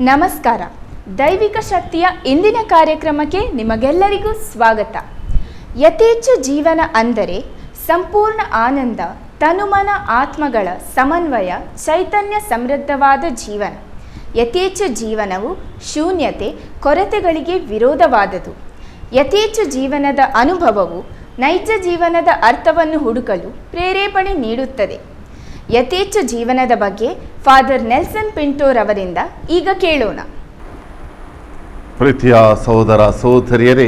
ನಮಸ್ಕಾರ. ದೈವಿಕ ಶಕ್ತಿಯ ಇಂದಿನ ಕಾರ್ಯಕ್ರಮಕ್ಕೆ ನಿಮಗೆಲ್ಲರಿಗೂ ಸ್ವಾಗತ. ಯಥೇಚ್ಛ ಜೀವನ ಅಂದರೆ ಸಂಪೂರ್ಣ ಆನಂದ, ತನುಮನ ಆತ್ಮಗಳ ಸಮನ್ವಯ, ಚೈತನ್ಯ ಸಮೃದ್ಧವಾದ ಜೀವನ. ಯಥೇಚ್ಛ ಜೀವನವು ಶೂನ್ಯತೆ, ಕೊರತೆಗಳಿಗೆ ವಿರೋಧವಾದುದು. ಯಥೇಚ್ಛ ಜೀವನದ ಅನುಭವವು ನೈಜ ಜೀವನದ ಅರ್ಥವನ್ನು ಹುಡುಕಲು ಪ್ರೇರೇಪಣೆ ನೀಡುತ್ತದೆ. ಯಥೇಚ್ಛ ಜೀವನದ ಬಗ್ಗೆ ಫಾದರ್ ನೆಲ್ಸನ್ ಪಿಂಟೋರವರಿಂದ ಈಗ ಕೇಳೋಣ. ಪ್ರೀತಿಯ ಸಹೋದರ ಸಹೋದರಿಯರೇ,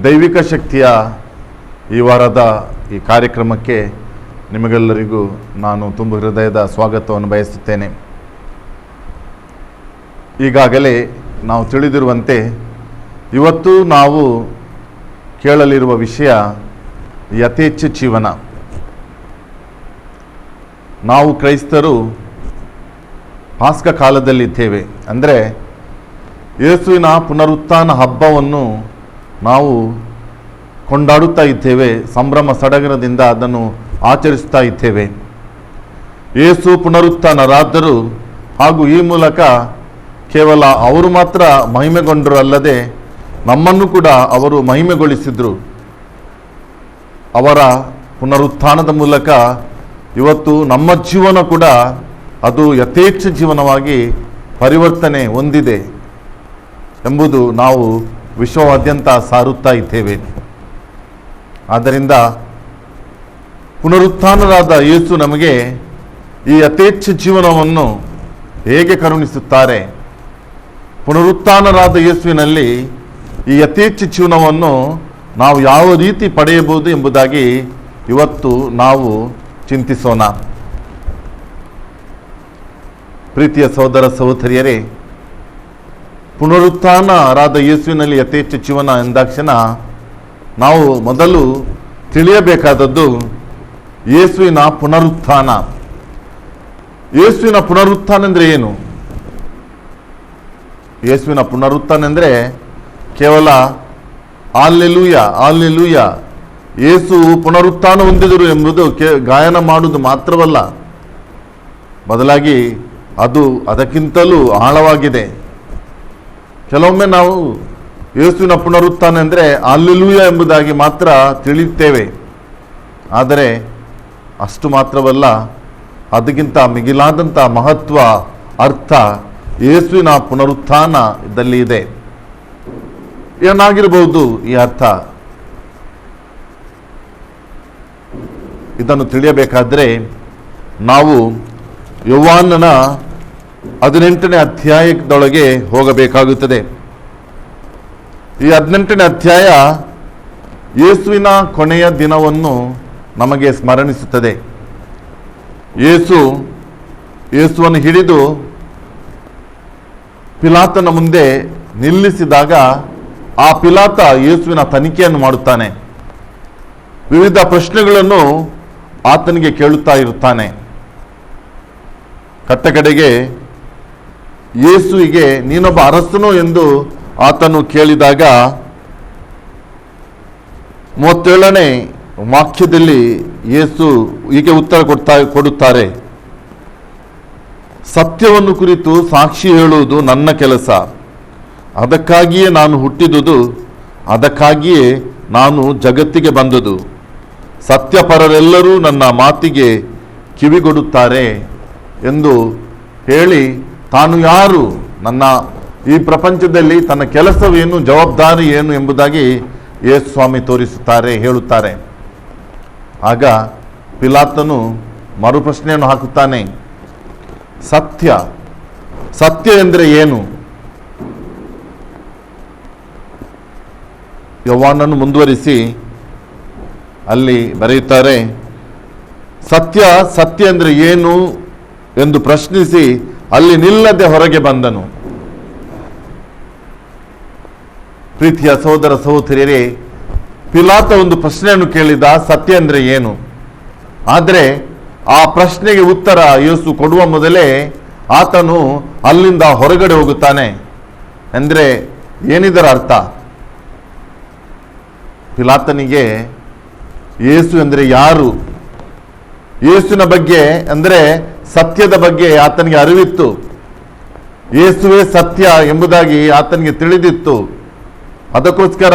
ದೈವಿಕ ಶಕ್ತಿಯ ಈ ವಾರದ ಈ ಕಾರ್ಯಕ್ರಮಕ್ಕೆ ನಿಮಗೆಲ್ಲರಿಗೂ ನಾನು ತುಂಬ ಹೃದಯದ ಸ್ವಾಗತವನ್ನು ಬಯಸುತ್ತೇನೆ. ಈಗಾಗಲೇ ನಾವು ತಿಳಿದಿರುವಂತೆ ಇವತ್ತು ನಾವು ಕೇಳಲಿರುವ ವಿಷಯ ಯಥೇಚ್ಛ ಜೀವನ. ನಾವು ಕ್ರೈಸ್ತರು ಪಾಸ್ಕ ಕಾಲದಲ್ಲಿದ್ದೇವೆ. ಅಂದರೆ ಯೇಸುವಿನ ಪುನರುತ್ಥಾನ ಹಬ್ಬವನ್ನು ನಾವು ಕೊಂಡಾಡುತ್ತಾ ಇದ್ದೇವೆ, ಸಂಭ್ರಮ ಸಡಗರದಿಂದ ಅದನ್ನು ಆಚರಿಸ್ತಾ ಇದ್ದೇವೆ. ಯೇಸು ಪುನರುತ್ಥಾನರಾದರು ಹಾಗೂ ಈ ಮೂಲಕ ಕೇವಲ ಅವರು ಮಾತ್ರ ಮಹಿಮೆಗೊಂಡರು ಅಲ್ಲದೆ ನಮ್ಮನ್ನು ಕೂಡ ಅವರು ಮಹಿಮೆಗೊಳಿಸಿದರು. ಅವರ ಪುನರುತ್ಥಾನದ ಮೂಲಕ ಇವತ್ತು ನಮ್ಮ ಜೀವನ ಕೂಡ ಅದು ಯಥೇಚ್ಛ ಜೀವನವಾಗಿ ಪರಿವರ್ತನೆ ಹೊಂದಿದೆ ಎಂಬುದು ನಾವು ವಿಶ್ವದಾದ್ಯಂತ ಸಾರುತ್ತಾ ಇದ್ದೇವೆ. ಆದ್ದರಿಂದ ಪುನರುತ್ಥಾನರಾದ ಯೇಸು ನಮಗೆ ಈ ಯಥೇಚ್ಛ ಜೀವನವನ್ನು ಹೇಗೆ ಕರುಣಿಸುತ್ತಾರೆ, ಪುನರುತ್ಥಾನರಾದ ಯೇಸುವಿನಲ್ಲಿ ಈ ಯಥೇಚ್ಛ ಜೀವನವನ್ನು ನಾವು ಯಾವ ರೀತಿ ಪಡೆಯಬಹುದು ಎಂಬುದಾಗಿ ಇವತ್ತು ನಾವು ಚಿಂತಿಸೋಣ. ಪ್ರೀತಿಯ ಸಹೋದರ ಸಹೋದರಿಯರೇ, ಪುನರುತ್ಥಾನರಾದ ಯೇಸುವಿನಲ್ಲಿ ಯಥೇಚ್ಛ ಜೀವನ ಎಂದಾಕ್ಷಣ ನಾವು ಮೊದಲು ತಿಳಿಯಬೇಕಾದದ್ದು ಯೇಸುವಿನ ಪುನರುತ್ಥಾನ. ಯೇಸುವಿನ ಪುನರುತ್ಥಾನ ಅಂದರೆ ಏನು? ಯೇಸುವಿನ ಪುನರುತ್ಥಾನ ಅಂದರೆ ಕೇವಲ ಹಾಲೆಲೂಯ ಹಾಲೆಲೂಯ ಯೇಸು ಪುನರುತ್ಥಾನ ಹೊಂದಿದರು ಎಂಬುದು ಗಾಯನ ಮಾಡುವುದು ಮಾತ್ರವಲ್ಲ, ಬದಲಾಗಿ ಅದು ಅದಕ್ಕಿಂತಲೂ ಆಳವಾಗಿದೆ. ಕೆಲವೊಮ್ಮೆ ನಾವು ಯೇಸುವಿನ ಪುನರುತ್ಥಾನ ಅಂದರೆ ಹಾಲೆಲೂಯ ಎಂಬುದಾಗಿ ಮಾತ್ರ ತಿಳಿಯುತ್ತೇವೆ. ಆದರೆ ಅಷ್ಟು ಮಾತ್ರವಲ್ಲ, ಅದಕ್ಕಿಂತ ಮಿಗಿಲಾದಂಥ ಮಹತ್ವ, ಅರ್ಥ ಯೇಸುವಿನ ಪುನರುತ್ಥಾನದಲ್ಲಿ ಇದೆ. ಏನಾಗಿರಬಹುದು ಈ ಅರ್ಥ? ಇದನ್ನು ತಿಳಿಯಬೇಕಾದರೆ ನಾವು ಯೋಹಾನನ 18ನೇ ಅಧ್ಯಾಯದೊಳಗೆ ಹೋಗಬೇಕಾಗುತ್ತದೆ. ಈ 18ನೇ ಅಧ್ಯಾಯ ಯೇಸುವಿನ ಕೊನೆಯ ದಿನವನ್ನು ನಮಗೆ ಸ್ಮರಣಿಸುತ್ತದೆ. ಯೇಸುವನ್ನು ಹಿಡಿದು ಪಿಲಾತನ ಮುಂದೆ ನಿಲ್ಲಿಸಿದಾಗ ಆ ಪಿಲಾತ ಯೇಸುವಿನ ತನಿಖೆಯನ್ನು ಮಾಡುತ್ತಾನೆ. ವಿವಿಧ ಪ್ರಶ್ನೆಗಳನ್ನು ಆತನಿಗೆ ಕೇಳುತ್ತಾ ಇರುತ್ತಾನೆ. ಕಟ್ಟಕಡೆಗೆ ಯೇಸುವಿಗೆ ನೀನೊಬ್ಬ ಅರಸನು ಎಂದು ಆತನು ಕೇಳಿದಾಗ 37ನೇ ವಾಕ್ಯದಲ್ಲಿ ಯೇಸು ಹೀಗೆ ಉತ್ತರ ಕೊಡುತ್ತಾರೆ, ಸತ್ಯವನ್ನು ಕುರಿತು ಸಾಕ್ಷಿ ಹೇಳುವುದು ನನ್ನ ಕೆಲಸ, ಅದಕ್ಕಾಗಿಯೇ ನಾನು ಹುಟ್ಟಿದುದು, ಅದಕ್ಕಾಗಿಯೇ ನಾನು ಜಗತ್ತಿಗೆ ಬಂದುದು. ಸತ್ಯಪರರೆಲ್ಲರೂ ನನ್ನ ಮಾತಿಗೆ ಕಿವಿಗೊಡುತ್ತಾರೆ ಎಂದು ಹೇಳಿ ತಾನು ಯಾರು, ನನ್ನ ಈ ಪ್ರಪಂಚದಲ್ಲಿ ತನ್ನ ಕೆಲಸವೇನು, ಜವಾಬ್ದಾರಿ ಏನು ಎಂಬುದಾಗಿ ಯೇಸು ಸ್ವಾಮಿ ತೋರಿಸುತ್ತಾರೆ, ಹೇಳುತ್ತಾರೆ. ಆಗ ಪಿಲಾತನು ಮರುಪ್ರಶ್ನೆಯನ್ನು ಹಾಕುತ್ತಾನೆ, ಸತ್ಯ ಎಂದರೆ ಏನು? ಯೋಹಾನನು ಮುಂದುವರಿಸಿ ಅಲ್ಲಿ ಬರೆಯುತ್ತಾರೆ, ಸತ್ಯ ಅಂದರೆ ಏನು ಎಂದು ಪ್ರಶ್ನಿಸಿ ಅಲ್ಲಿ ನಿಲ್ಲದೆ ಹೊರಗೆ ಬಂದನು. ಪ್ರೀತಿಯ ಸಹೋದರ ಸಹೋದರಿಯರೇ, ಪಿಲಾತ ಒಂದು ಪ್ರಶ್ನೆಯನ್ನು ಕೇಳಿದ, ಸತ್ಯ ಅಂದರೆ ಏನು? ಆದರೆ ಆ ಪ್ರಶ್ನೆಗೆ ಉತ್ತರ ಯೇಸು ಕೊಡುವ ಮೊದಲೇ ಆತನು ಅಲ್ಲಿಂದ ಹೊರಗಡೆ ಹೋಗುತ್ತಾನೆ. ಅಂದರೆ ಏನಿದರ ಅರ್ಥ? ಪಿಲಾತನಿಗೆ ಯೇಸು ಅಂದರೆ ಯಾರು, ಯೇಸುವಿನ ಬಗ್ಗೆ ಅಂದರೆ ಸತ್ಯದ ಬಗ್ಗೆ ಆತನಿಗೆ ಅರಿವಿತ್ತು. ಯೇಸುವೇ ಸತ್ಯ ಎಂಬುದಾಗಿ ಆತನಿಗೆ ತಿಳಿದಿತ್ತು. ಅದಕ್ಕೋಸ್ಕರ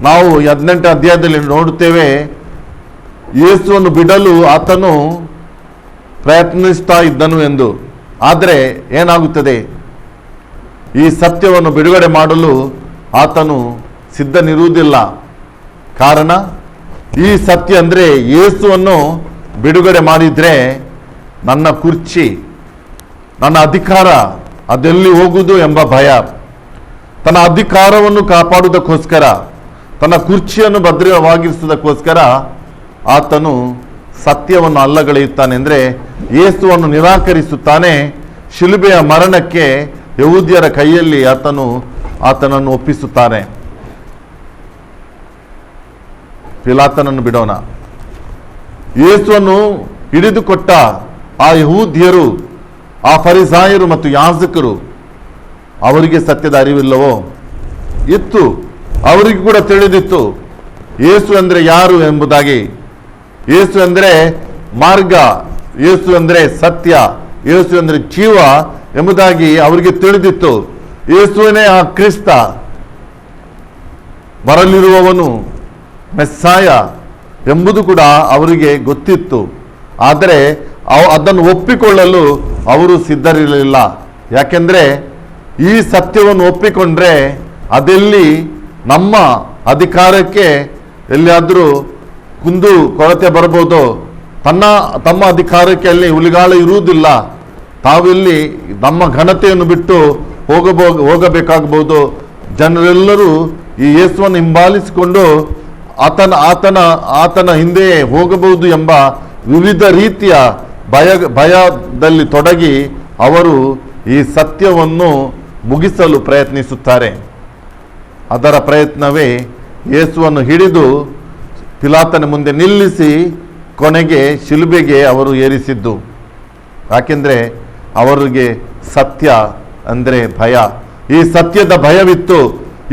ನಾವು 18ನೇ ಅಧ್ಯಾಯದಲ್ಲಿ ನೋಡುತ್ತೇವೆ, ಯೇಸುವನ್ನು ಬಿಡಲು ಆತನು ಪ್ರಯತ್ನಿಸ್ತಾ ಇದ್ದನು ಎಂದು. ಆದರೆ ಏನಾಗುತ್ತದೆ? ಈ ಸತ್ಯವನ್ನು ಬಿಡುಗಡೆ ಮಾಡಲು ಆತನು ಸಿದ್ಧನಿರುವುದಿಲ್ಲ. ಕಾರಣ, ಈ ಸತ್ಯ ಅಂದರೆ ಯೇಸುವನ್ನು ಬಿಡುಗಡೆ ಮಾಡಿದರೆ ನನ್ನ ಕುರ್ಚಿ, ನನ್ನ ಅಧಿಕಾರ ಅದೆಲ್ಲಿ ಹೋಗುವುದು ಎಂಬ ಭಯ. ತನ್ನ ಅಧಿಕಾರವನ್ನು ಕಾಪಾಡುವುದಕ್ಕೋಸ್ಕರ, ತನ್ನ ಕುರ್ಚಿಯನ್ನು ಭದ್ರವಾಗಿರಿಸುವುದಕ್ಕೋಸ್ಕರ ಆತನು ಸತ್ಯವನ್ನು ಅಲ್ಲಗಳೆಯುತ್ತಾನೆ. ಅಂದರೆ ಯೇಸುವನ್ನು ನಿರಾಕರಿಸುತ್ತಾನೆ. ಶಿಲುಬೆಯ ಮರಣಕ್ಕೆ ಯಹೂದ್ಯರ ಕೈಯಲ್ಲಿ ಆತನನ್ನು ಒಪ್ಪಿಸುತ್ತಾನೆ. ಪಿಲಾತನನ್ನು ಬಿಡೋಣ. ಯೇಸುವನ್ನು ಹಿಡಿದುಕೊಟ್ಟ ಆ ಯಹೂದ್ಯರು, ಆ ಫರಿಸಾಯರು ಮತ್ತು ಯಾಜಕರು, ಅವರಿಗೆ ಸತ್ಯದ ಅರಿವಿಲ್ಲವೋ? ಇತ್ತು. ಅವರಿಗೂ ಕೂಡ ತಿಳಿದಿತ್ತು ಯೇಸು ಅಂದರೆ ಯಾರು ಎಂಬುದಾಗಿ. ಯೇಸು ಅಂದರೆ ಮಾರ್ಗ, ಯೇಸು ಅಂದರೆ ಸತ್ಯ, ಯೇಸು ಅಂದರೆ ಜೀವ ಎಂಬುದಾಗಿ ಅವರಿಗೆ ತಿಳಿದಿತ್ತು. ಯೇಸುವನೇ ಆ ಕ್ರಿಸ್ತ, ಬರಲಿರುವವನು, ಮೆಸ್ಸಾಯ ಎಂಬುದು ಕೂಡ ಅವರಿಗೆ ಗೊತ್ತಿತ್ತು. ಆದರೆ ಅದನ್ನು ಒಪ್ಪಿಕೊಳ್ಳಲು ಅವರು ಸಿದ್ಧರಿರಲಿಲ್ಲ. ಯಾಕೆಂದರೆ ಈ ಸತ್ಯವನ್ನು ಒಪ್ಪಿಕೊಂಡ್ರೆ ಅದೆಲ್ಲಿ ನಮ್ಮ ಅಧಿಕಾರಕ್ಕೆ ಎಲ್ಲಿಯಾದರೂ ಕುಂದು ಕೊರತೆ ಬರಬಹುದು. ತಮ್ಮ ಅಧಿಕಾರಕ್ಕೆ ಅಲ್ಲಿ ಉಳಿಗಾಲ ಇರುವುದಿಲ್ಲ. ತಾವಿಲ್ಲಿ ನಮ್ಮ ಘನತೆಯನ್ನು ಬಿಟ್ಟು ಹೋಗಬೇಕಾಗಬಹುದು. ಜನರೆಲ್ಲರೂ ಈ ಯೇಸುವನ್ನು ಹಿಂಬಾಲಿಸಿಕೊಂಡು ಆತನ ಹಿಂದೆ ಹೋಗಬಹುದು ಎಂಬ ವಿವಿಧ ರೀತಿಯ ಭಯದಲ್ಲಿ ತೊಡಗಿ ಅವರು ಈ ಸತ್ಯವನ್ನು ಮುಗಿಸಲು ಪ್ರಯತ್ನಿಸುತ್ತಾರೆ. ಅದರ ಪ್ರಯತ್ನವೇ ಯೇಸುವನ್ನು ಹಿಡಿದು ಪಿಲಾತನ ಮುಂದೆ ನಿಲ್ಲಿಸಿ ಕೊನೆಗೆ ಶಿಲುಬೆಗೆ ಅವರು ಏರಿಸಿದ್ದು. ಯಾಕೆಂದರೆ ಅವರಿಗೆ ಸತ್ಯ ಅಂದರೆ ಭಯ. ಈ ಸತ್ಯದ ಭಯವಿತ್ತು.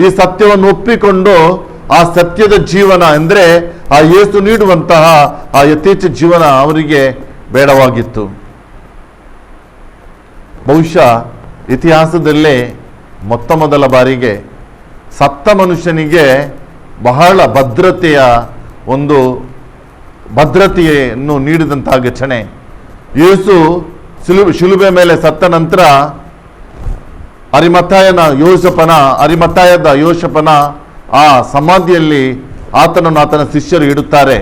ಈ ಸತ್ಯವನ್ನು ಒಪ್ಪಿಕೊಂಡು ಆ ಸತ್ಯದ ಜೀವನ ಅಂದರೆ ಆ ಯೇಸು ನೀಡುವಂತಹ ಆ ಯಥೇಚ್ಛ ಜೀವನ ಅವರಿಗೆ ಬೇಡವಾಗಿತ್ತು. ಬಹುಶಃ ಇತಿಹಾಸದಲ್ಲೇ ಮೊದಲ ಬಾರಿಗೆ ಸತ್ತ ಮನುಷ್ಯನಿಗೆ ಬಹಳ ಭದ್ರತೆಯನ್ನು ನೀಡಿದಂತಹ ಘಟನೆ. ಯೇಸು ಶಿಲುಬೆ ಮೇಲೆ ಸತ್ತ ನಂತರ ಅರಿಮತ್ತಾಯದ ಯೋಸೇಫನ ಆ ಸಮಾಧಿಯಲ್ಲಿ ಆತನ ಶಿಷ್ಯರು ಇಡುತ್ತಾರೆ.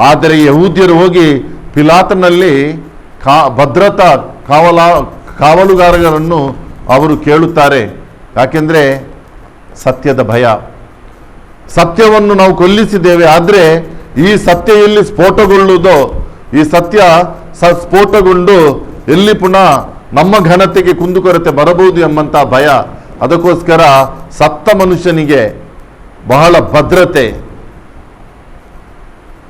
ಆದರೆ ಯಹೂದ್ಯರು ಹೋಗಿ ಪಿಲಾತನಲ್ಲಿ ಭದ್ರತಾ ಕಾವಲುಗಾರರನ್ನು ಅವರು ಕೇಳುತ್ತಾರೆ. ಯಾಕೆಂದರೆ ಸತ್ಯದ ಭಯ. ಸತ್ಯವನ್ನು ನಾವು ಕೊಲ್ಲಿಸಿದ್ದೇವೆ, ಆದರೆ ಈ ಸತ್ಯ ಎಲ್ಲಿ ಸ್ಫೋಟಗೊಳ್ಳುವುದೋ, ಈ ಸತ್ಯ ಸ್ಫೋಟಗೊಂಡು ಎಲ್ಲಿ ಪುನಃ ನಮ್ಮ ಘನತೆಗೆ ಕುಂದುಕೊರತೆ ಬರಬಹುದು ಎಂಬಂಥ ಭಯ. ಅದಕ್ಕೋಸ್ಕರ ಸತ್ತ ಮನುಷ್ಯನಿಗೆ ಬಹಳ ಭದ್ರತೆ,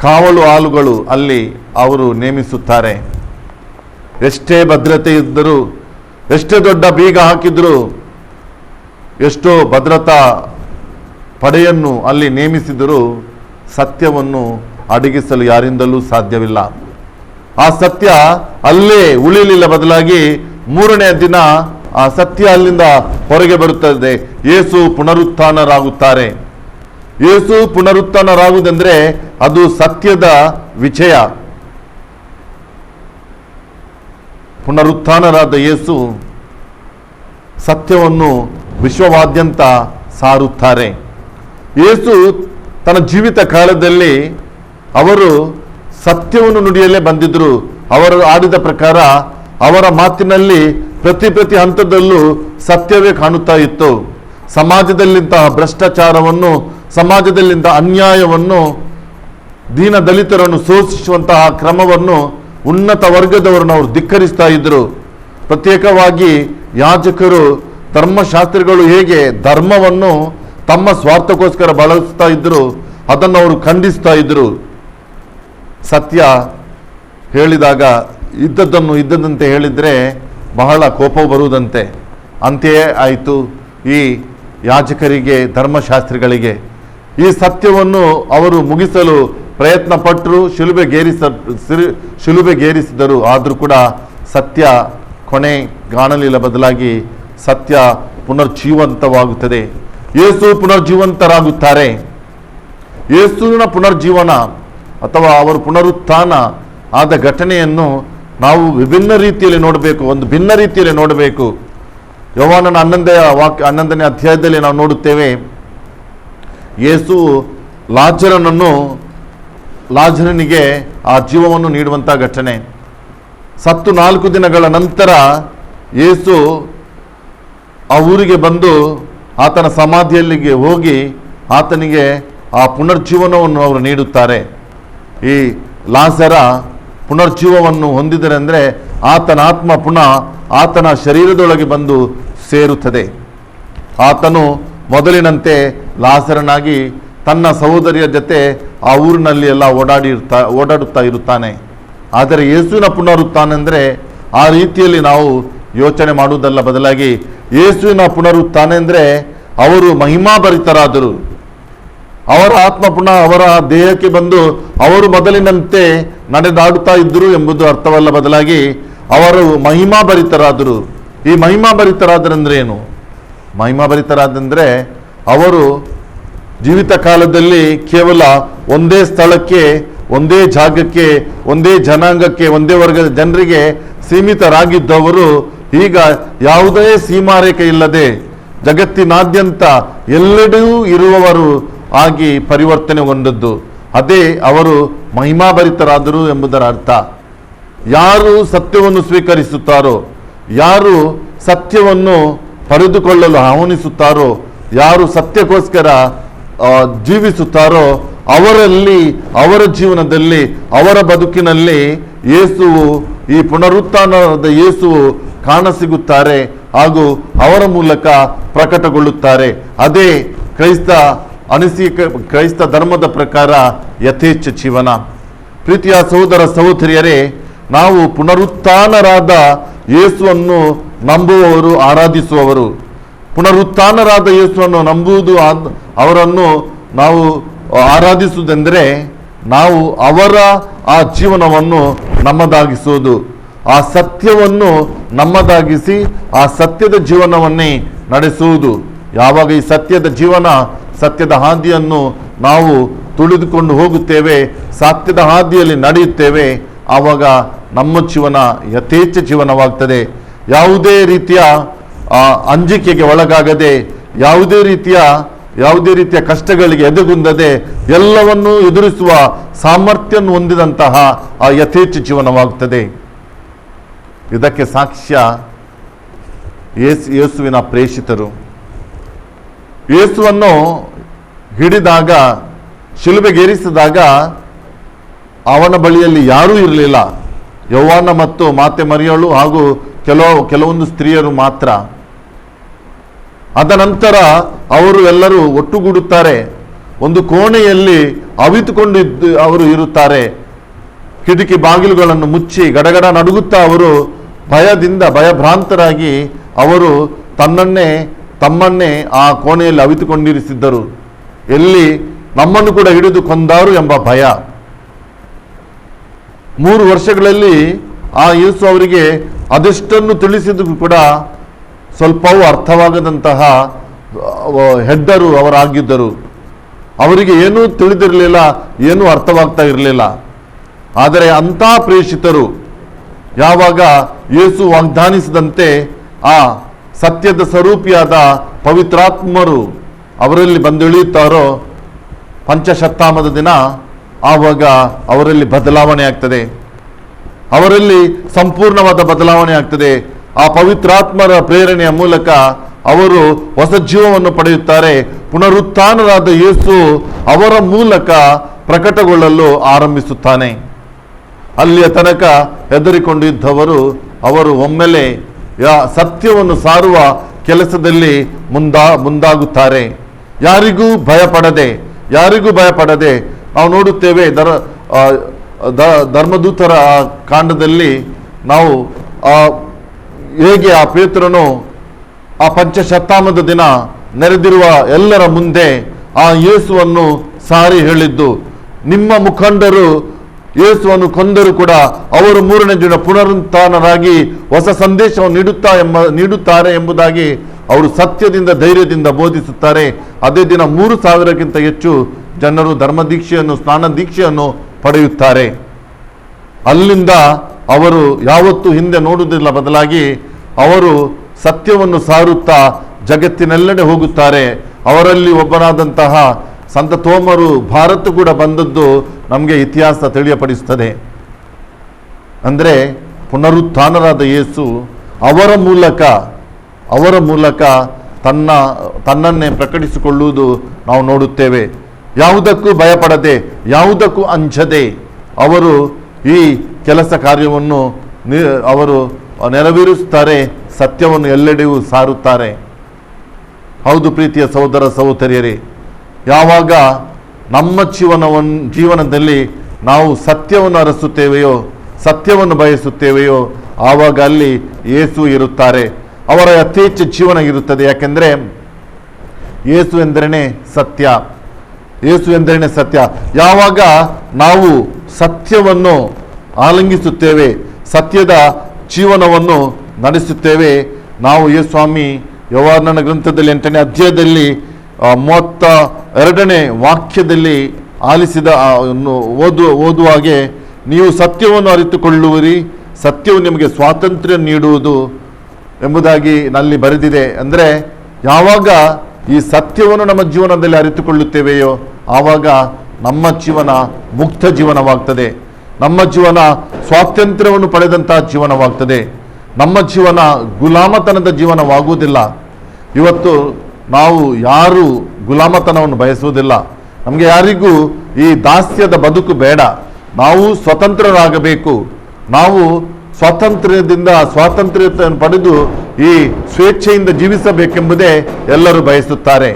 ಕಾವಲು ಆಳುಗಳು ಅಲ್ಲಿ ಅವರು ನೇಮಿಸುತ್ತಾರೆ. ಎಷ್ಟೇ ಭದ್ರತೆ ಇದ್ದರೂ, ಎಷ್ಟೇ ದೊಡ್ಡ ಬೀಗ ಹಾಕಿದ್ರು, ಎಷ್ಟೋ ಭದ್ರತಾ ಪಡೆಯನ್ನು ಅಲ್ಲಿ ನೇಮಿಸಿದರೂ ಸತ್ಯವನ್ನು ಅಡಗಿಸಲು ಯಾರಿಂದಲೂ ಸಾಧ್ಯವಿಲ್ಲ. ಆ ಸತ್ಯ ಅಲ್ಲೇ ಉಳಿಲಿಲ್ಲ. ಬದಲಾಗಿ 3ನೇ ದಿನ ಆ ಸತ್ಯ ಅಲ್ಲಿಂದ ಹೊರಗೆ ಬರುತ್ತದೆ. ಯೇಸು ಪುನರುತ್ಥಾನರಾಗುತ್ತಾರೆ. ಯೇಸು ಪುನರುತ್ಥಾನರಾಗುವುದೆಂದರೆ ಅದು ಸತ್ಯದ ವಿಜಯ. ಪುನರುತ್ಥಾನರಾದ ಯೇಸು ಸತ್ಯವನ್ನು ವಿಶ್ವವಾದ್ಯಂತ ಸಾರುತ್ತಾರೆ. ಯೇಸು ತನ್ನ ಜೀವಿತ ಕಾಲದಲ್ಲಿ ಅವರು ಸತ್ಯವನ್ನು ನುಡಿಯಲೇ ಬಂದಿದ್ದರು. ಅವರು ಆಡಿದ ಪ್ರಕಾರ ಅವರ ಮಾತಿನಲ್ಲಿ ಪ್ರತಿ ಹಂತದಲ್ಲೂ ಸತ್ಯವೇ ಕಾಣುತ್ತಾ ಇತ್ತು. ಸಮಾಜದಲ್ಲಿಂತಹ ಭ್ರಷ್ಟಾಚಾರವನ್ನು, ಸಮಾಜದಲ್ಲಿಂದ ಅನ್ಯಾಯವನ್ನು, ದೀನ ದಲಿತರನ್ನು ಶೋಷಿಸುವಂತಹ ಕ್ರಮವನ್ನು ಉನ್ನತ ವರ್ಗದವರನ್ನು ಅವರು ಧಿಕ್ಕರಿಸ್ತಾ ಇದ್ದರು. ಪ್ರತ್ಯೇಕವಾಗಿ ಯಾಜಕರು, ಧರ್ಮಶಾಸ್ತ್ರಿಗಳು ಹೇಗೆ ಧರ್ಮವನ್ನು ತಮ್ಮ ಸ್ವಾರ್ಥಕ್ಕೋಸ್ಕರ ಬಳಸ್ತಾ ಇದ್ದರು, ಅದನ್ನು ಅವರು ಖಂಡಿಸ್ತಾ ಇದ್ದರು. ಸತ್ಯ ಹೇಳಿದಾಗ ಇದ್ದದಂತೆ ಹೇಳಿದರೆ ಬಹಳ ಕೋಪ ಬರುವುದಂತೆ. ಅಂತೆಯೇ ಆಯಿತು ಈ ಯಾಜಕರಿಗೆ, ಧರ್ಮಶಾಸ್ತ್ರಿಗಳಿಗೆ. ಈ ಸತ್ಯವನ್ನು ಅವರು ಮುಗಿಸಲು ಪ್ರಯತ್ನ ಪಟ್ಟರು, ಶಿಲುಬೆಗೇರಿಸಿದರು. ಆದರೂ ಕೂಡ ಸತ್ಯ ಕೊನೆ ಕಾಣಲಿಲ್ಲ, ಬದಲಾಗಿ ಸತ್ಯ ಪುನರ್ಜೀವಂತವಾಗುತ್ತದೆ. ಯೇಸು ಪುನರ್ಜೀವಂತರಾಗುತ್ತಾರೆ. ಯೇಸುವಿನ ಪುನರ್ಜೀವನ ಅಥವಾ ಅವರ ಪುನರುತ್ಥಾನ ಆದ ಘಟನೆಯನ್ನು ನಾವು ವಿಭಿನ್ನ ರೀತಿಯಲ್ಲಿ ನೋಡಬೇಕು, ಒಂದು ಭಿನ್ನ ರೀತಿಯಲ್ಲಿ ನೋಡಬೇಕು. ಯೋಹಾನನ 11ನೇ ಅಧ್ಯಾಯದಲ್ಲಿ ನಾವು ನೋಡುತ್ತೇವೆ, ಯೇಸು ಲಾಜರನಿಗೆ ಆ ಜೀವವನ್ನು ನೀಡುವಂಥ ಘಟನೆ. ಸತ್ತು 4 ದಿನಗಳ ನಂತರ ಯೇಸು ಆ ಊರಿಗೆ ಬಂದು ಆತನ ಸಮಾಧಿಯಲ್ಲಿಗೆ ಹೋಗಿ ಆತನಿಗೆ ಆ ಪುನರ್ಜೀವನವನ್ನು ಅವರು ನೀಡುತ್ತಾರೆ. ಈ ಲಾಜರ ಪುನರ್ಜೀವವನ್ನು ಹೊಂದಿದರೆ ಅಂದರೆ ಆತನ ಆತ್ಮ ಪುನಃ ಆತನ ಶರೀರದೊಳಗೆ ಬಂದು ಸೇರುತ್ತದೆ. ಆತನು ಮೊದಲಿನಂತೆ ಲಾಜರನಾಗಿ ತನ್ನ ಸಹೋದರಿಯ ಜೊತೆ ಆ ಊರಿನಲ್ಲಿ ಎಲ್ಲ ಓಡಾಡುತ್ತಾ ಇರುತ್ತಾನೆ. ಆದರೆ ಯೇಸುವಿನ ಪುನರುತ್ಥಾನ ಅಂದರೆ ಆ ರೀತಿಯಲ್ಲಿ ನಾವು ಯೋಚನೆ ಮಾಡುವುದಲ್ಲ, ಬದಲಾಗಿ ಯೇಸುವಿನ ಪುನರುತ್ಥಾನ ಅಂದರೆ ಅವರು ಮಹಿಮಾಭರಿತರಾದರು. ಅವರ ಆತ್ಮ ಪುನಃ ಅವರ ದೇಹಕ್ಕೆ ಬಂದು ಅವರು ಮೊದಲಿನಂತೆ ನಡೆದಾಡುತ್ತಾ ಇದ್ದರು ಎಂಬುದು ಅರ್ಥವಲ್ಲ, ಬದಲಾಗಿ ಅವರು ಮಹಿಮಾಭರಿತರಾದರು. ಈ ಮಹಿಮಾಭರಿತರಾದರೆಂದ್ರೆ ಏನು? ಮಹಿಮಾಭರಿತರಾದಂದರೆ ಅವರು ಜೀವಿತ ಕಾಲದಲ್ಲಿ ಕೇವಲ ಒಂದೇ ಸ್ಥಳಕ್ಕೆ, ಒಂದೇ ಜಾಗಕ್ಕೆ, ಒಂದೇ ಜನಾಂಗಕ್ಕೆ, ಒಂದೇ ವರ್ಗದ ಜನರಿಗೆ ಸೀಮಿತರಾಗಿದ್ದವರು ಈಗ ಯಾವುದೇ ಸೀಮಾರೇಖೆ ಇಲ್ಲದೆ ಜಗತ್ತಿನಾದ್ಯಂತ ಎಲ್ಲೆಡೂ ಇರುವವರು ಆಗಿ ಪರಿವರ್ತನೆಗೊಂಡದ್ದು. ಅದೇ ಅವರು ಮಹಿಮಾಭರಿತರಾದರು ಎಂಬುದರ ಅರ್ಥ. ಯಾರು ಸತ್ಯವನ್ನು ಸ್ವೀಕರಿಸುತ್ತಾರೋ, ಯಾರು ಸತ್ಯವನ್ನು ಪಡೆದುಕೊಳ್ಳಲು ಆಹ್ವಾನಿಸುತ್ತಾರೋ, ಯಾರು ಸತ್ಯಕ್ಕೋಸ್ಕರ ಜೀವಿಸುತ್ತಾರೋ ಅವರಲ್ಲಿ, ಅವರ ಜೀವನದಲ್ಲಿ, ಅವರ ಬದುಕಿನಲ್ಲಿ ಯೇಸುವು, ಈ ಪುನರುತ್ಥಾನದ ಯೇಸುವು ಕಾಣಸಿಗುತ್ತಾರೆ ಹಾಗೂ ಅವರ ಮೂಲಕ ಪ್ರಕಟಗೊಳ್ಳುತ್ತಾರೆ. ಅದೇ ಕ್ರೈಸ್ತ ಧರ್ಮದ ಪ್ರಕಾರ ಯಥೇಚ್ಛ ಜೀವನ. ಪ್ರೀತಿಯ ಸಹೋದರ ಸಹೋದರಿಯರೇ, ನಾವು ಪುನರುತ್ಥಾನರಾದ ಯೇಸುವನ್ನು ನಂಬುವವರು, ಆರಾಧಿಸುವವರು. ಪುನರುತ್ಥಾನರಾದ ಯೇಸುವನ್ನು ನಂಬುವುದು, ಅವರನ್ನು ನಾವು ಆರಾಧಿಸುವುದೆಂದರೆ ನಾವು ಅವರ ಆ ಜೀವನವನ್ನು ನಮ್ಮದಾಗಿಸುವುದು, ಆ ಸತ್ಯವನ್ನು ನಮ್ಮದಾಗಿಸಿ ಆ ಸತ್ಯದ ಜೀವನವನ್ನೇ ನಡೆಸುವುದು. ಯಾವಾಗ ಈ ಸತ್ಯದ ಜೀವನ, ಸತ್ಯದ ಹಾದಿಯನ್ನು ನಾವು ತುಳಿದುಕೊಂಡು ಹೋಗುತ್ತೇವೆ, ಸತ್ಯದ ಹಾದಿಯಲ್ಲಿ ನಡೆಯುತ್ತೇವೆ, ಆವಾಗ ನಮ್ಮ ಜೀವನ ಯಥೇಚ್ಛ ಜೀವನವಾಗ್ತದೆ. ಯಾವುದೇ ರೀತಿಯ ಅಂಜಿಕೆಗೆ ಒಳಗಾಗದೆ, ಯಾವುದೇ ರೀತಿಯ ಕಷ್ಟಗಳಿಗೆ ಎದೆಗುಂದದೆ ಎಲ್ಲವನ್ನೂ ಎದುರಿಸುವ ಸಾಮರ್ಥ್ಯವನ್ನು ಹೊಂದಿದಂತಹ ಆ ಯಥೇಚ್ಛ ಜೀವನವಾಗುತ್ತದೆ. ಇದಕ್ಕೆ ಸಾಕ್ಷ್ಯ ಯೇಸುವಿನ ಪ್ರೇಷಿತರು. ಯೇಸುವನ್ನು ಹಿಡಿದಾಗ, ಶಿಲುಬೆಗೇರಿಸಿದಾಗ ಅವನ ಬಳಿಯಲ್ಲಿ ಯಾರೂ ಇರಲಿಲ್ಲ. ಯೋಹಾನ ಮತ್ತು ಮಾತೆ ಮರಿಯಳು ಹಾಗೂ ಕೆಲವೊಂದು ಸ್ತ್ರೀಯರು ಮಾತ್ರ. ಅದ ನಂತರ ಅವರು ಎಲ್ಲರೂ ಒಟ್ಟುಗೂಡುತ್ತಾರೆ. ಒಂದು ಕೋಣೆಯಲ್ಲಿ ಅವಿತುಕೊಂಡಿದ್ದು ಅವರು ಇರುತ್ತಾರೆ. ಕಿಟಕಿ ಬಾಗಿಲುಗಳನ್ನು ಮುಚ್ಚಿ ಗಡಗಡ ನಡುಗುತ್ತಾ ಅವರು ಭಯಭ್ರಾಂತರಾಗಿ ಅವರು ತಮ್ಮನ್ನೇ ಆ ಕೋಣೆಯಲ್ಲಿ ಅವಿತುಕೊಂಡಿರಿಸಿದ್ದರು. ಎಲ್ಲಿ ನಮ್ಮನ್ನು ಕೂಡ ಹಿಡಿದು ಕೊಂದಾರು ಎಂಬ ಭಯ. 3 ವರ್ಷಗಳಲ್ಲಿ ಆ ಯೇಸು ಅವರಿಗೆ ಅದೆಷ್ಟನ್ನು ತಿಳಿಸಿದ್ರು ಕೂಡ ಸ್ವಲ್ಪವೂ ಅರ್ಥವಾಗದಂತಹ ಹೆಡ್ಡರು ಅವರಾಗಿದ್ದರು. ಅವರಿಗೆ ಏನೂ ತಿಳಿದಿರಲಿಲ್ಲ, ಏನೂ ಅರ್ಥವಾಗ್ತಾ ಇರಲಿಲ್ಲ. ಆದರೆ ಅಂಥ ಪ್ರೇಷಿತರು ಯಾವಾಗ ಯೇಸು ವಾಗ್ದಾನಿಸಿದಂತೆ ಆ ಸತ್ಯದ ಸ್ವರೂಪಿಯಾದ ಪವಿತ್ರಾತ್ಮರು ಅವರಲ್ಲಿ ಬಂದಿಳಿಯುತ್ತಾರೋ, ಪಂಚಶತ್ತಾಮದ ದಿನ, ಆವಾಗ ಅವರಲ್ಲಿ ಬದಲಾವಣೆ ಆಗ್ತದೆ. ಅವರಲ್ಲಿ ಸಂಪೂರ್ಣವಾದ ಬದಲಾವಣೆ ಆಗ್ತದೆ. ಆ ಪವಿತ್ರಾತ್ಮರ ಪ್ರೇರಣೆಯ ಮೂಲಕ ಅವರು ಹೊಸ ಜೀವವನ್ನು ಪಡೆಯುತ್ತಾರೆ. ಪುನರುತ್ಥಾನರಾದ ಯೇಸು ಅವರ ಮೂಲಕ ಪ್ರಕಟಗೊಳ್ಳಲು ಆರಂಭಿಸುತ್ತಾನೆ. ಅಲ್ಲಿಯ ತನಕ ಹೆದರಿಕೊಂಡಿದ್ದವರು ಅವರು ಒಮ್ಮೆಲೆ ಸತ್ಯವನ್ನು ಸಾರುವ ಕೆಲಸದಲ್ಲಿ ಮುಂದಾಗುತ್ತಾರೆ. ಯಾರಿಗೂ ಭಯಪಡದೆ ನಾವು ನೋಡುತ್ತೇವೆ. ಧರ್ಮದೂತರ ಕಾಂಡದಲ್ಲಿ ನಾವು ಹೇಗೆ ಆ ಪೇತ್ರನು ಆ ಪಂಚಶತಾಮದ ದಿನ ನೆರೆದಿರುವ ಎಲ್ಲರ ಮುಂದೆ ಆ ಯೇಸುವನ್ನು ಸಾರಿ ಹೇಳಿದ್ದು, ನಿಮ್ಮ ಮುಖಂಡರು ಯೇಸುವನ್ನು ಕೊಂದರೂ ಕೂಡ ಅವರು ಮೂರನೇ ದಿನ ಪುನರುತ್ಥಾನರಾಗಿ ಹೊಸ ಸಂದೇಶವನ್ನು ನೀಡುತ್ತಾರೆ ಎಂಬುದಾಗಿ ಅವರು ಸತ್ಯದಿಂದ ಧೈರ್ಯದಿಂದ ಬೋಧಿಸುತ್ತಾರೆ. ಅದೇ ದಿನ 3,000ಕ್ಕಿಂತ ಹೆಚ್ಚು ಜನರು ಧರ್ಮದೀಕ್ಷೆಯನ್ನು ಸ್ನಾನ ದೀಕ್ಷೆಯನ್ನು ಪಡೆಯುತ್ತಾರೆ. ಅಲ್ಲಿಂದ ಅವರು ಯಾವತ್ತೂ ಹಿಂದೆ ನೋಡುವುದಿಲ್ಲ, ಬದಲಾಗಿ ಅವರು ಸತ್ಯವನ್ನು ಸಾರುತ್ತಾ ಜಗತ್ತಿನೆಲ್ಲೆಡೆ ಹೋಗುತ್ತಾರೆ. ಅವರಲ್ಲಿ ಒಬ್ಬನಾದಂತಹ ಸಂತ ತೋಮರು ಭಾರತ ಕೂಡ ಬಂದದ್ದು ನಮಗೆ ಇತಿಹಾಸ ತಿಳಿಯಪಡಿಸುತ್ತದೆ. ಅಂದರೆ ಪುನರುತ್ಥಾನರಾದ ಯೇಸು ಅವರ ಮೂಲಕ ತನ್ನನ್ನೇ ಪ್ರಕಟಿಸಿಕೊಳ್ಳುವುದು ನಾವು ನೋಡುತ್ತೇವೆ. ಯಾವುದಕ್ಕೂ ಭಯಪಡದೆ, ಯಾವುದಕ್ಕೂ ಅಂಜದೆ ಅವರು ಈ ಕೆಲಸ ಕಾರ್ಯವನ್ನು ಅವರು ನೆರವೇರಿಸುತ್ತಾರೆ, ಸತ್ಯವನ್ನು ಎಲ್ಲೆಡೆಯೂ ಸಾರುತ್ತಾರೆ. ಹೌದು ಪ್ರೀತಿಯ ಸಹೋದರ ಸಹೋದರಿಯರೇ, ಯಾವಾಗ ನಮ್ಮ ಜೀವನದಲ್ಲಿ ನಾವು ಸತ್ಯವನ್ನು ಅರಸುತ್ತೇವೆಯೋ, ಸತ್ಯವನ್ನು ಬಯಸುತ್ತೇವೆಯೋ, ಆವಾಗ ಅಲ್ಲಿ ಯೇಸು ಇರುತ್ತಾರೆ. ಅವರ ಯಥೇಚ್ಛ ಜೀವನ ಇರುತ್ತದೆ. ಯಾಕೆಂದರೆ ಯೇಸು ಎಂದರೇನೆ ಸತ್ಯ. ಯೇಸು ಎಂದರೇನೆ ಸತ್ಯ. ಯಾವಾಗ ನಾವು ಸತ್ಯವನ್ನು ಆಲಿಂಗಿಸುತ್ತೇವೆ, ಸತ್ಯದ ಜೀವನವನ್ನು ನಡೆಸುತ್ತೇವೆ, ನಾವು ಯೇಸುಸ್ವಾಮಿ ಯೋಹಾನನ ಗ್ರಂಥದಲ್ಲಿ 8ನೇ ಅಧ್ಯಾಯದಲ್ಲಿ 32ನೇ ವಾಕ್ಯದಲ್ಲಿ ಆಲಿಸಿದ ಓದುವಾಗೆ, ನೀವು ಸತ್ಯವನ್ನು ಅರಿತುಕೊಳ್ಳುವಿರಿ, ಸತ್ಯವು ನಿಮಗೆ ಸ್ವಾತಂತ್ರ್ಯ ನೀಡುವುದು ಎಂಬುದಾಗಿ ನಲ್ಲಿ ಬರೆದಿದೆ. ಅಂದರೆ ಯಾವಾಗ ಈ ಸತ್ಯವನ್ನು ನಮ್ಮ ಜೀವನದಲ್ಲಿ ಅರಿತುಕೊಳ್ಳುತ್ತೇವೆಯೋ ಆವಾಗ ನಮ್ಮ ಜೀವನ ಮುಕ್ತ ಜೀವನವಾಗ್ತದೆ. ನಮ್ಮ ಜೀವನ ಸ್ವಾತಂತ್ರ್ಯವನ್ನು ಪಡೆದಂತಹ ಜೀವನವಾಗ್ತದೆ. ನಮ್ಮ ಜೀವನ ಗುಲಾಮತನದ ಜೀವನವಾಗುವುದಿಲ್ಲ. ಇವತ್ತು ನಾವು ಯಾರು ಗುಲಾಮತನವನ್ನು ಬಯಸುವುದಿಲ್ಲ. ನಮಗೆ ಯಾರಿಗೂ ಈ ದಾಸ್ಯದ ಬದುಕು ಬೇಡ. ನಾವು ಸ್ವತಂತ್ರರಾಗಬೇಕು. ನಾವು ಸ್ವಾತಂತ್ರ್ಯತೆಯನ್ನು ಪಡೆದು ಈ ಸ್ವೇಚ್ಛೆಯಿಂದ ಜೀವಿಸಬೇಕೆಂಬುದೇ ಎಲ್ಲರೂ ಬಯಸುತ್ತಾರೆ.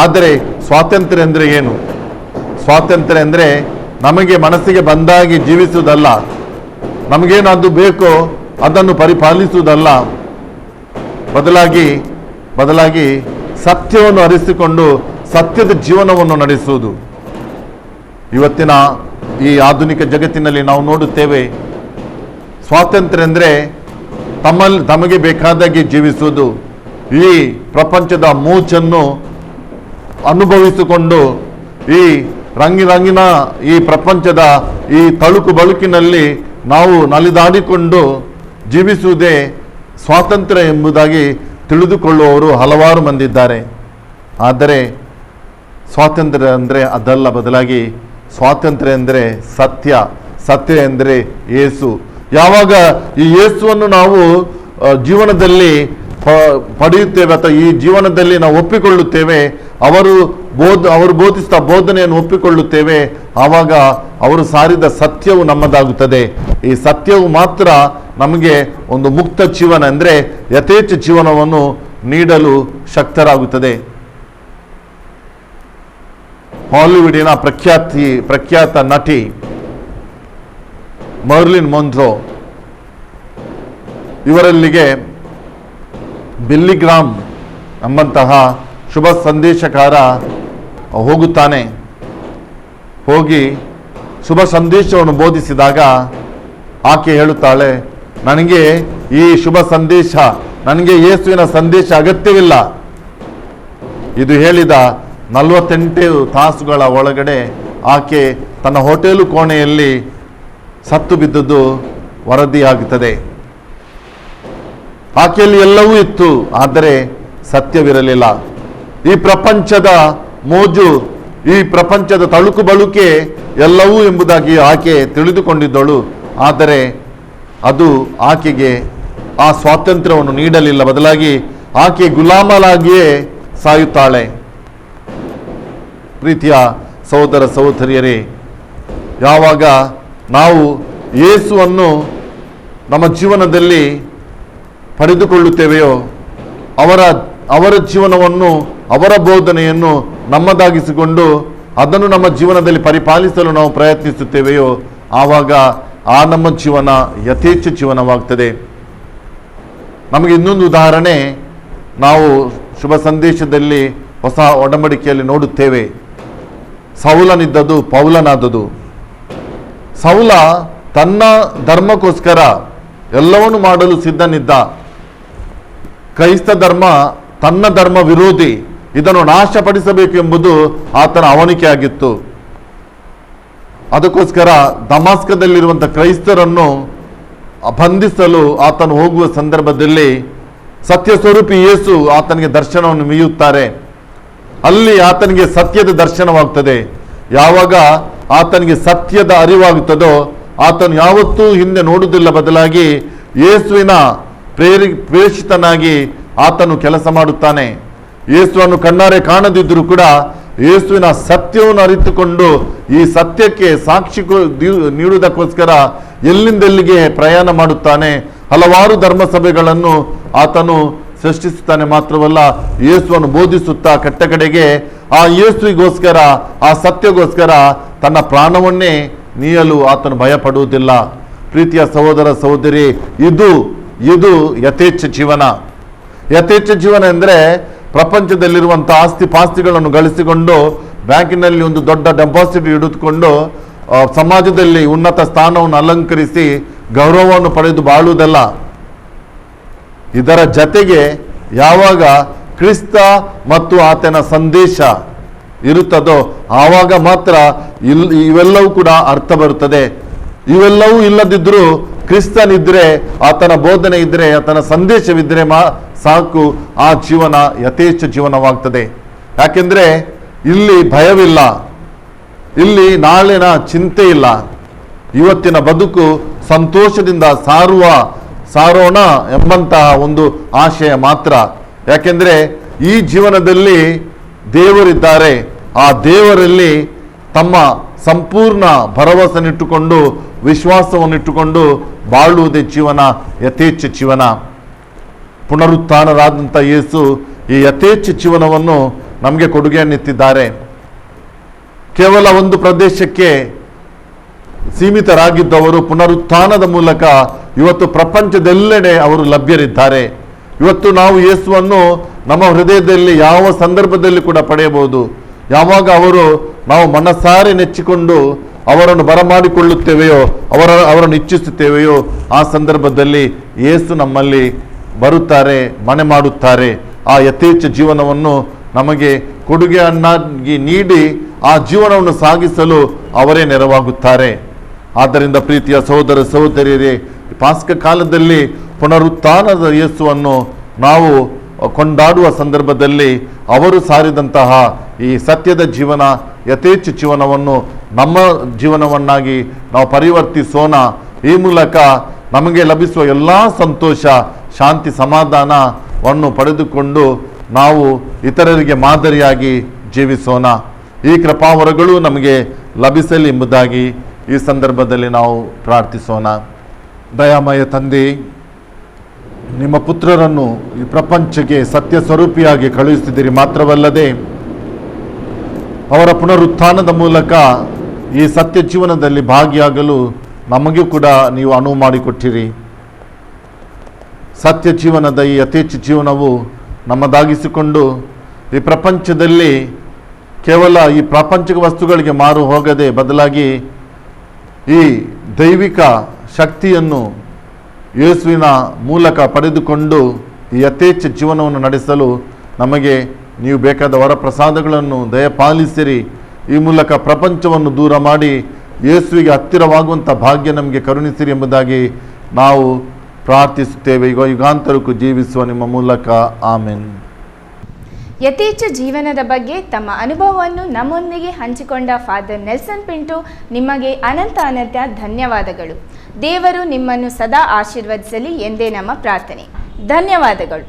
ಆದರೆ ಸ್ವಾತಂತ್ರ್ಯ ಅಂದರೆ ಏನು? ಸ್ವಾತಂತ್ರ್ಯ ಅಂದರೆ ನಮಗೆ ಮನಸ್ಸಿಗೆ ಬಂದಾಗಿ ಜೀವಿಸುವುದಲ್ಲ, ನಮಗೇನಾದ್ರು ಬೇಕೋ ಅದನ್ನು ಪರಿಪಾಲಿಸುವುದಲ್ಲ, ಬದಲಾಗಿ ಸತ್ಯವನ್ನು ಅರಿಸಿಕೊಂಡು ಸತ್ಯದ ಜೀವನವನ್ನು ನಡೆಸುವುದು. ಇವತ್ತಿನ ಈ ಆಧುನಿಕ ಜಗತ್ತಿನಲ್ಲಿ ನಾವು ನೋಡುತ್ತೇವೆ, ಸ್ವಾತಂತ್ರ್ಯ ಅಂದರೆ ತಮಗೆ ಬೇಕಾದಾಗೆ ಜೀವಿಸುವುದು. ಈ ಪ್ರಪಂಚದ ಮೂಚನ್ನು ಅನುಭವಿಸಿಕೊಂಡು ಈ ರಂಗಿನ ಈ ಪ್ರಪಂಚದ ಈ ತಳುಕು ಬಳುಕಿನಲ್ಲಿ ನಾವು ನಲಿದಾಡಿಕೊಂಡು ಜೀವಿಸುವುದೇ ಸ್ವಾತಂತ್ರ್ಯ ಎಂಬುದಾಗಿ ತಿಳಿದುಕೊಳ್ಳುವವರು ಹಲವಾರು ಮಂದಿ ಇದ್ದಾರೆ. ಆದರೆ ಸ್ವಾತಂತ್ರ್ಯ ಅಂದರೆ ಅದಲ್ಲ, ಬದಲಾಗಿ ಸ್ವಾತಂತ್ರ್ಯ ಎಂದರೆ ಸತ್ಯ ಎಂದರೆ ಯೇಸು. ಯಾವಾಗ ಈ ಯೇಸುವನ್ನು ನಾವು ಜೀವನದಲ್ಲಿ ಪಡೆಯುತ್ತೇವೆ ಅಥವಾ ಈ ಜೀವನದಲ್ಲಿ ನಾವು ಒಪ್ಪಿಕೊಳ್ಳುತ್ತೇವೆ, ಅವರು ಬೋಧಿಸಿದ ಬೋಧನೆಯನ್ನು ಒಪ್ಪಿಕೊಳ್ಳುತ್ತೇವೆ, ಆವಾಗ ಅವರು ಸಾರಿದ ಸತ್ಯವು ನಮ್ಮದಾಗುತ್ತದೆ. ಈ ಸತ್ಯವು ಮಾತ್ರ ನಮಗೆ ಒಂದು ಮುಕ್ತ ಜೀವನ ಅಂದರೆ ಯಥೇಚ್ಛ ಜೀವನವನ್ನು ನೀಡಲು ಶಕ್ತರಾಗುತ್ತದೆ. ಹಾಲಿವುಡಿನ ಪ್ರಖ್ಯಾತ ನಟಿ ಮರ್ಲಿನ್ ಮೊನ್ರೋ ಇವರಲ್ಲಿಗೆ ಬಿಲ್ಲಿ ಗ್ರಾಮ್ ಎಂಬಂತಹ ಶುಭ ಸಂದೇಶಕಾರ ಹೋಗುತ್ತಾನೆ. ಹೋಗಿ ಶುಭ ಸಂದೇಶವನ್ನು ಬೋಧಿಸಿದಾಗ ಆಕೆ ಹೇಳುತ್ತಾಳೆ, ನನಗೆ ಈ ಶುಭ ಸಂದೇಶ, ನನಗೆ ಯೇಸುವಿನ ಸಂದೇಶ ಅಗತ್ಯವಿಲ್ಲ. ಇದು ಹೇಳಿದ 48 ತಾಸುಗಳ ಒಳಗಡೆ ಆಕೆ ತನ್ನ ಹೋಟೆಲು ಕೋಣೆಯಲ್ಲಿ ಸತ್ತು ಬಿದ್ದುದು ವರದಿಯಾಗುತ್ತದೆ. ಆಕೆಯಲ್ಲಿ ಎಲ್ಲವೂ ಇತ್ತು, ಆದರೆ ಸತ್ಯವಿರಲಿಲ್ಲ. ಈ ಪ್ರಪಂಚದ ಮೋಜು, ಈ ಪ್ರಪಂಚದ ತಳುಕು ಬಳುಕೆ ಎಲ್ಲವೂ ಎಂಬುದಾಗಿ ಆಕೆ ತಿಳಿದುಕೊಂಡಿದ್ದಳು. ಆದರೆ ಅದು ಆಕೆಗೆ ಆ ಸ್ವಾತಂತ್ರ್ಯವನ್ನು ನೀಡಲಿಲ್ಲ. ಬದಲಾಗಿ ಆಕೆ ಗುಲಾಮಲಾಗಿಯೇ ಸಾಯುತ್ತಾಳೆ. ಪ್ರೀತಿಯ ಸಹೋದರ ಸಹೋದರಿಯರೇ, ಯಾವಾಗ ನಾವು ಯೇಸುವನ್ನು ನಮ್ಮ ಜೀವನದಲ್ಲಿ ಪಡೆದುಕೊಳ್ಳುತ್ತೇವೆಯೋ, ಅವರ ಜೀವನವನ್ನು, ಅವರ ಬೋಧನೆಯನ್ನು ನಮ್ಮದಾಗಿಸಿಕೊಂಡು ಅದನ್ನು ನಮ್ಮ ಜೀವನದಲ್ಲಿ ಪರಿಪಾಲಿಸಲು ನಾವು ಪ್ರಯತ್ನಿಸುತ್ತೇವೆಯೋ, ಆವಾಗ ಆ ನಮ್ಮ ಜೀವನ ಯಥೇಚ್ಛ ಜೀವನವಾಗ್ತದೆ. ನಮಗೆ ಇನ್ನೊಂದು ಉದಾಹರಣೆ ನಾವು ಶುಭ ಸಂದೇಶದಲ್ಲಿ ಹೊಸ ಒಡಂಬಡಿಕೆಯಲ್ಲಿ ನೋಡುತ್ತೇವೆ. ಸೌಲನಿದ್ದದು ಪೌಲನಾದದು. ಸೌಲ ತನ್ನ ಧರ್ಮಕ್ಕೋಸ್ಕರ ಎಲ್ಲವನ್ನು ಮಾಡಲು ಸಿದ್ಧನಿದ್ದ. ಕ್ರೈಸ್ತ ಧರ್ಮ ತನ್ನ ಧರ್ಮ ವಿರೋಧಿ, ಇದನ್ನು ನಾಶಪಡಿಸಬೇಕೆಂಬುದು ಆತನ ಅವನಿಕೆ ಆಗಿತ್ತು. ಅದಕ್ಕೋಸ್ಕರ ದಮಾಸ್ಕದಲ್ಲಿರುವಂಥ ಕ್ರೈಸ್ತರನ್ನು ಬಂಧಿಸಲು ಆತನು ಹೋಗುವ ಸಂದರ್ಭದಲ್ಲಿ ಸತ್ಯ ಸ್ವರೂಪಿ ಯೇಸು ಆತನಿಗೆ ದರ್ಶನವನ್ನು ಮೀಯುತ್ತಾರೆ. ಅಲ್ಲಿ ಆತನಿಗೆ ಸತ್ಯದ ದರ್ಶನವಾಗ್ತದೆ. ಯಾವಾಗ ಆತನಿಗೆ ಸತ್ಯದ ಅರಿವಾಗುತ್ತದೋ ಆತನು ಯಾವತ್ತೂ ಹಿಂದೆ ನೋಡುವುದಿಲ್ಲ, ಬದಲಾಗಿ ಯೇಸುವಿನ ಪ್ರೇಷಿತನಾಗಿ ಆತನು ಕೆಲಸ ಮಾಡುತ್ತಾನೆ. ಯೇಸುವನ್ನು ಕಣ್ಣಾರೆ ಕಾಣದಿದ್ದರೂ ಕೂಡ ಯೇಸುವಿನ ಸತ್ಯವನ್ನು ಅರಿತುಕೊಂಡು ಈ ಸತ್ಯಕ್ಕೆ ಸಾಕ್ಷಿ ನೀಡುವುದಕ್ಕೋಸ್ಕರ ಎಲ್ಲಿಂದೆಲ್ಲಿಗೆ ಪ್ರಯಾಣ ಮಾಡುತ್ತಾನೆ. ಹಲವಾರು ಧರ್ಮಸಭೆಗಳನ್ನು ಆತನು ಸೃಷ್ಟಿಸುತ್ತಾನೆ. ಮಾತ್ರವಲ್ಲ, ಯೇಸುವನ್ನು ಬೋಧಿಸುತ್ತಾ ಕಟ್ಟಕಡೆಗೆ ಆ ಯೇಸುವಿಗೋಸ್ಕರ, ಆ ಸತ್ಯಗೋಸ್ಕರ ತನ್ನ ಪ್ರಾಣವನ್ನೇ ನೀಯಲು ಆತನು ಭಯಪಡುವುದಿಲ್ಲ. ಪ್ರೀತಿಯ ಸಹೋದರ ಸಹೋದರಿ, ಇದು ಯಥೇಚ್ಛ ಜೀವನ. ಯಥೇಚ್ಛ ಜೀವನ ಎಂದರೆ ಪ್ರಪಂಚದಲ್ಲಿರುವಂಥ ಆಸ್ತಿ ಪಾಸ್ತಿಗಳನ್ನು ಗಳಿಸಿಕೊಂಡು ಬ್ಯಾಂಕಿನಲ್ಲಿ ಒಂದು ದೊಡ್ಡ ಡೆಪಾಸಿಟ್ ಇಡುತ್ಕೊಂಡು ಸಮಾಜದಲ್ಲಿ ಉನ್ನತ ಸ್ಥಾನವನ್ನು ಅಲಂಕರಿಸಿ ಗೌರವವನ್ನು ಪಡೆದು ಬಾಳುವುದಲ್ಲ. ಇದರ ಜತೆಗೆ ಯಾವಾಗ ಕ್ರಿಸ್ತ ಮತ್ತು ಆತನ ಸಂದೇಶ ಇರುತ್ತದೋ ಆವಾಗ ಮಾತ್ರ ಇವೆಲ್ಲವೂ ಕೂಡ ಅರ್ಥ ಬರುತ್ತದೆ. ಇವೆಲ್ಲವೂ ಇಲ್ಲದಿದ್ದರೂ ಕ್ರಿಸ್ತನಿದ್ರೆ, ಆತನ ಬೋಧನೆ ಇದ್ದರೆ, ಆತನ ಸಂದೇಶವಿದ್ದರೆ ಸಾಕು, ಆ ಜೀವನ ಯಥೇಚ್ಛ ಜೀವನವಾಗ್ತದೆ. ಯಾಕೆಂದ್ರೆ ಇಲ್ಲಿ ಭಯವಿಲ್ಲ, ಇಲ್ಲಿ ನಾಳಿನ ಚಿಂತೆ ಇಲ್ಲ. ಇವತ್ತಿನ ಬದುಕು ಸಂತೋಷದಿಂದ ಸಾರೋಣ ಎಂಬಂತಹ ಒಂದು ಆಶಯ ಮಾತ್ರ. ಯಾಕೆಂದ್ರೆ ಈ ಜೀವನದಲ್ಲಿ ದೇವರಿದ್ದಾರೆ. ಆ ದೇವರಲ್ಲಿ ತಮ್ಮ ಸಂಪೂರ್ಣ ಭರವಸೆನಿಟ್ಟುಕೊಂಡು ವಿಶ್ವಾಸವನ್ನಿಟ್ಟುಕೊಂಡು ಬಾಳುವುದೇ ಜೀವನ, ಯಥೇಚ್ಛ ಜೀವನ. ಪುನರುತ್ಥಾನರಾದಂಥ ಯೇಸು ಈ ಯಥೇಚ್ಛ ಜೀವನವನ್ನು ನಮಗೆ ಕೊಡುಗೆಯನ್ನಿತ್ತಿದ್ದಾರೆ. ಕೇವಲ ಒಂದು ಪ್ರದೇಶಕ್ಕೆ ಸೀಮಿತರಾಗಿದ್ದವರು ಪುನರುತ್ಥಾನದ ಮೂಲಕ ಇವತ್ತು ಪ್ರಪಂಚದೆಲ್ಲೆಡೆ ಅವರು ಲಭ್ಯರಿದ್ದಾರೆ. ಇವತ್ತು ನಾವು ಯೇಸುವನ್ನು ನಮ್ಮ ಹೃದಯದಲ್ಲಿ ಯಾವ ಸಂದರ್ಭದಲ್ಲಿ ಕೂಡ ಪಡೆಯಬಹುದು. ಯಾವಾಗ ನಾವು ಮನಸಾರೆ ನೆಚ್ಚಿಕೊಂಡು ಅವರನ್ನು ಬರಮಾಡಿಕೊಳ್ಳುತ್ತೇವೆಯೋ, ಅವರನ್ನು ಇಚ್ಛಿಸುತ್ತೇವೆಯೋ, ಆ ಸಂದರ್ಭದಲ್ಲಿ ಯೇಸು ನಮ್ಮಲ್ಲಿ ಬರುತ್ತಾರೆ, ಮನೆ ಮಾಡುತ್ತಾರೆ. ಆ ಯಥೇಚ್ಛ ಜೀವನವನ್ನು ನಮಗೆ ಕೊಡುಗೆಯನ್ನಾಗಿ ನೀಡಿ ಆ ಜೀವನವನ್ನು ಸಾಗಿಸಲು ಅವರೇ ನೆರವಾಗುತ್ತಾರೆ. ಆದ್ದರಿಂದ ಪ್ರೀತಿಯ ಸಹೋದರ ಸಹೋದರಿಯರೇ, ಪಾಸ್ಕ ಕಾಲದಲ್ಲಿ ಪುನರುತ್ಥಾನದ ಯೇಸುವನ್ನು ನಾವು ಕೊಂಡಾಡುವ ಸಂದರ್ಭದಲ್ಲಿ ಅವರು ಸಾರಿದಂತಹ ಈ ಸತ್ಯದ ಜೀವನ, ಯಥೇಚ್ಛ ಜೀವನವನ್ನು ನಮ್ಮ ಜೀವನವನ್ನಾಗಿ ನಾವು ಪರಿವರ್ತಿಸೋಣ. ಈ ಮೂಲಕ ನಮಗೆ ಲಭಿಸುವ ಎಲ್ಲ ಸಂತೋಷ, ಶಾಂತಿ, ಸಮಾಧಾನವನ್ನು ಪಡೆದುಕೊಂಡು ನಾವು ಇತರರಿಗೆ ಮಾದರಿಯಾಗಿ ಜೀವಿಸೋಣ. ಈ ಕೃಪಾವರಗಳು ನಮಗೆ ಲಭಿಸಲಿ ಎಂಬುದಾಗಿ ಈ ಸಂದರ್ಭದಲ್ಲಿ ನಾವು ಪ್ರಾರ್ಥಿಸೋಣ. ದಯಾಮಯ ತಂದೆ, ನಿಮ್ಮ ಪುತ್ರರನ್ನು ಈ ಪ್ರಪಂಚಕ್ಕೆ ಸತ್ಯ ಸ್ವರೂಪಿಯಾಗಿ ಕಳುಹಿಸಿದಿರಿ. ಮಾತ್ರವಲ್ಲದೆ ಅವರ ಪುನರುತ್ಥಾನದ ಮೂಲಕ ಈ ಸತ್ಯ ಜೀವನದಲ್ಲಿ ಭಾಗಿಯಾಗಲು ನಮಗೂ ಕೂಡ ನೀವು ಅನುವು ಮಾಡಿಕೊಟ್ಟಿರಿ. ಸತ್ಯ ಜೀವನದ ಈ ಯಥೇಚ್ಛ ಜೀವನವು ನಮ್ಮದಾಗಿಸಿಕೊಂಡು ಈ ಪ್ರಪಂಚದಲ್ಲಿ ಕೇವಲ ಈ ಪ್ರಾಪಂಚಿಕ ವಸ್ತುಗಳಿಗೆ ಮಾರು ಹೋಗದೆ, ಬದಲಾಗಿ ಈ ದೈವಿಕ ಶಕ್ತಿಯನ್ನು ಯೇಸುವಿನ ಮೂಲಕ ಪಡೆದುಕೊಂಡು ಈ ಯಥೇಚ್ಛ ಜೀವನವನ್ನು ನಡೆಸಲು ನಮಗೆ ನೀವು ಬೇಕಾದ ವರಪ್ರಸಾದಗಳನ್ನು ದಯಪಾಲಿಸಿರಿ. ಈ ಮೂಲಕ ಪ್ರಪಂಚವನ್ನು ದೂರ ಮಾಡಿ ಯೇಸುವಿಗೆ ಹತ್ತಿರವಾಗುವಂಥ ಭಾಗ್ಯ ನಮಗೆ ಕರುಣಿಸಿರಿ ಎಂಬುದಾಗಿ ನಾವು ಪ್ರಾರ್ಥಿಸುತ್ತೇವೆ. ಯುಗಾಂತರಕ್ಕೂ ಜೀವಿಸುವ ನಿಮ್ಮ ಮೂಲಕ, ಆಮೆನ್. ಯಥೇಚ್ಛ ಜೀವನದ ಬಗ್ಗೆ ತಮ್ಮ ಅನುಭವವನ್ನು ನಮ್ಮೊಂದಿಗೆ ಹಂಚಿಕೊಂಡ ಫಾದರ್ ನೆಲ್ಸನ್ ಪಿಂಟು ನಿಮಗೆ ಅನಂತ ಧನ್ಯವಾದಗಳು. ದೇವರು ನಿಮ್ಮನ್ನು ಸದಾ ಆಶೀರ್ವದಿಸಲಿ ಎಂದೇ ನಮ್ಮ ಪ್ರಾರ್ಥನೆ. ಧನ್ಯವಾದಗಳು.